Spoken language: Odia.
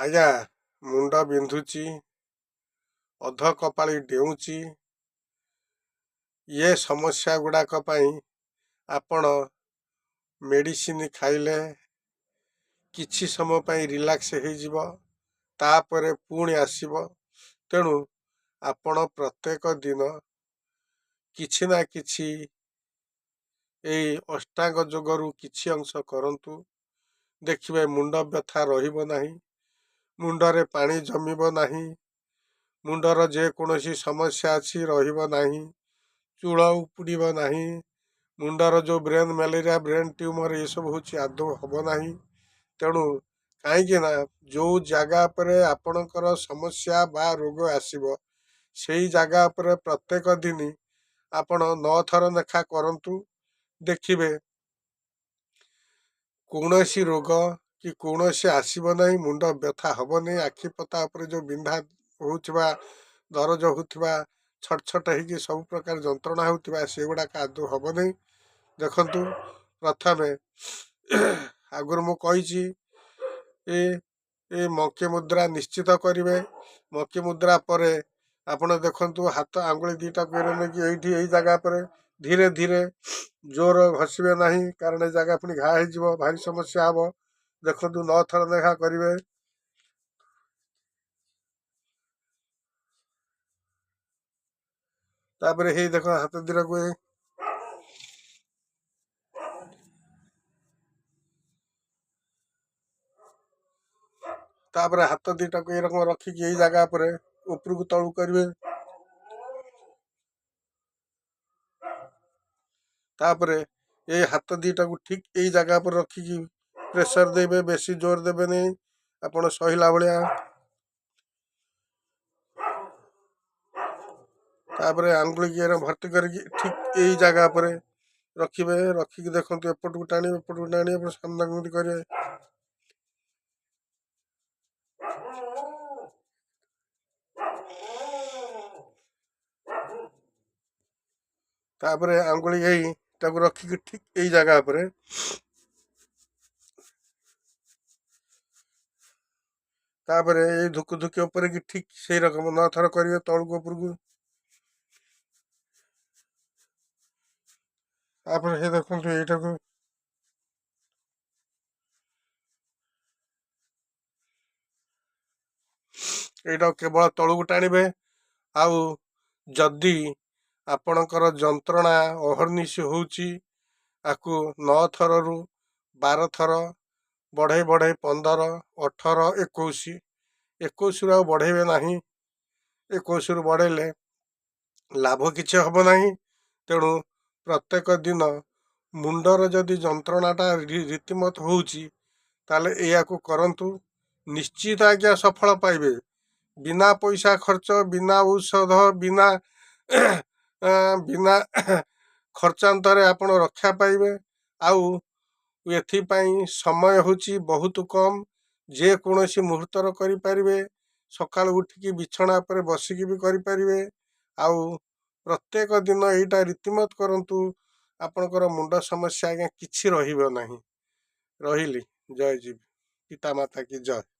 ଆଜ୍ଞା, ମୁଣ୍ଡ ବିନ୍ଧୁଛି, ଅଧ କପାଳି ଡେଉଁଛି। ଏ ସମସ୍ୟା ଗୁଡ଼ାକ ପାଇଁ ଆପଣ ମେଡ଼ିସିନ ଖାଇଲେ କିଛି ସମୟ ପାଇଁ ରିଲାକ୍ସ ହେଇଯିବ, ତାପରେ ପୁଣି ଆସିବ। ତେଣୁ ଆପଣ ପ୍ରତ୍ୟେକ ଦିନ କିଛି ନା କିଛି ଏଇ ଅଷ୍ଟାଙ୍ଗ ଯୋଗରୁ କିଛି ଅଂଶ କରନ୍ତୁ। ଦେଖିବେ ମୁଣ୍ଡ ବ୍ୟଥା ରହିବ ନାହିଁ, ମୁଣ୍ଡରେ ପାଣି ଜମିବ ନାହିଁ, ମୁଣ୍ଡର ଯେକୌଣସି ସମସ୍ୟା ଅଛି ରହିବ ନାହିଁ, ଚୂଳ ଉପୁଡ଼ିବ ନାହିଁ, ମୁଣ୍ଡର ଯେଉଁ ବ୍ରେନ୍ ମ୍ୟାଲେରିଆ, ବ୍ରେନ୍ ଟ୍ୟୁମର ଏସବୁ ହେଉଛି ଆଦୌ ହେବ ନାହିଁ। ତେଣୁ କାହିଁକି ନା ଯେଉଁ ଜାଗା ଉପରେ ଆପଣଙ୍କର ସମସ୍ୟା ବା ରୋଗ ଆସିବ ସେଇ ଜାଗା ଉପରେ ପ୍ରତ୍ୟେକ ଦିନ ଆପଣ 9 ଥର ଲେଖା କରନ୍ତୁ। ଦେଖିବେ କୌଣସି ରୋଗ କି କୌଣସି ଆସିବ ନାହିଁ, ମୁଣ୍ଡ ବ୍ୟଥା ହେବ ନାହିଁ। ଆଖି ପତା ଉପରେ ଯେଉଁ ବିନ୍ଧା ହେଉଥିବା, ଦରଜ ହେଉଥିବା, ଛଟ ଛଟ ହେଇକି ସବୁ ପ୍ରକାର ଯନ୍ତ୍ରଣା ହେଉଥିବା ସେଗୁଡ଼ାକ ଆଦୌ ହେବ ନାହିଁ। ଦେଖନ୍ତୁ, ପ୍ରଥମେ ଆଗରୁ ମୁଁ କହିଛି ଏ ମଙ୍କି ମୁଦ୍ରା ନିଶ୍ଚିତ କରିବେ। ମଙ୍କି ମୁଦ୍ରା ପରେ ଆପଣ ଦେଖନ୍ତୁ ହାତ ଆଙ୍ଗୁଳି ଦୁଇଟାକୁ ନେଇକି ଏଇଠି ଏଇ ଜାଗା ପରେ ଧୀରେ ଧୀରେ ଜୋର ଘଷିବେ ନାହିଁ, କାରଣ ଏ ଜାଗା ପୁଣି ଘା ହେଇଯିବ, ଭାରି ସମସ୍ୟା ହେବ। ଦେଖନ୍ତୁ 9 ଥର ଲେଖା କରିବେ। ତାପରେ ହେଇ ଦେଖ ହାତ ଦିଟାକୁ ତାପରେ ହାତ ଦିଟାକୁ ଏରକମ ରଖିକି ଏଇ ଜାଗା ଉପରେ ଉପରକୁ ତଳୁ କରିବେ। ତାପରେ ଏଇ ହାତ ଦିଟାକୁ ଠିକ ଏଇ ଜାଗା ଉପରେ ରଖିକି ପ୍ରେସର ଦେବେ, ବେଶୀ ଜୋର ଦେବେନି, ଆପଣ ସହିଲା ଭଳିଆ। ତାପରେ ଆଙ୍ଗୁଳିକି ଭର୍ତ୍ତି କରିକି ଠିକ ଏଇ ଜାଗା ଉପରେ ରଖିବେ। ରଖିକି ଦେଖନ୍ତୁ ଏପଟକୁ ଟାଣିବେ, ଏପଟକୁ ଟାଣିବେ, ସାମ୍ନାକୁ ଏମିତି କରିବେ। ତାପରେ ଆଙ୍ଗୁଳି ତାକୁ ରଖିକି ଠିକ ଏଇ ଜାଗା ଉପରେ ତାପରେ ଏଇ ଧୁକୁ ଧୁକି ଉପରେ କି ଠିକ ସେଇ ରକମ 9 ଥର କରିବେ ତଳକୁ ଉପରକୁ। ତାପରେ ସେ ଦେଖନ୍ତୁ ଏଇଟାକୁ କେବଳ ତଳକୁ ଟାଣିବେ। ଆଉ ଯଦି ଆପଣଙ୍କର ଯନ୍ତ୍ରଣା ଅହର୍ନିଶି ହେଉଛି, ଆକୁ 9 ଥରରୁ 12 ଥର ବଢ଼େଇ ବଢ଼େଇ 15, 18, 21, 21ରୁ ଆଉ ବଢ଼େଇବେ ନାହିଁ। 21ରୁ ବଢ଼େଇଲେ ଲାଭ କିଛି ହେବ ନାହିଁ। ତେଣୁ ପ୍ରତ୍ୟେକ ଦିନ ମୁଣ୍ଡର ଯଦି ଯନ୍ତ୍ରଣାଟା ରୀତିମତ ହେଉଛି ତାହେଲେ ଏହାକୁ କରନ୍ତୁ। ନିଶ୍ଚିତ ଆଜ୍ଞା ସଫଳ ପାଇବେ। ବିନା ପଇସା ଖର୍ଚ୍ଚ, ବିନା ଔଷଧ, ବିନା ବିନା ଖର୍ଚ୍ଚାନ୍ତରେ ଆପଣ ରକ୍ଷା ପାଇବେ। ଆଉ ଏଥିପାଇଁ ସମୟ ହେଉଛି ବହୁତ କମ୍, ଯେକୌଣସି ମୁହୂର୍ତ୍ତର କରିପାରିବେ। ସକାଳୁ ଉଠିକି ବିଛଣା ଉପରେ ବସିକି ବି କରିପାରିବେ। ଆଉ ପ୍ରତ୍ୟେକ ଦିନ ଏଇଟା ରୀତିମତ କରନ୍ତୁ, ଆପଣଙ୍କର ମୁଣ୍ଡ ସମସ୍ୟା ଆଜ୍ଞା କିଛି ରହିବ ନାହିଁ। ରହିଲି, ଜୟ ଜୀବ, ପିତାମାତା କି ଜୟ।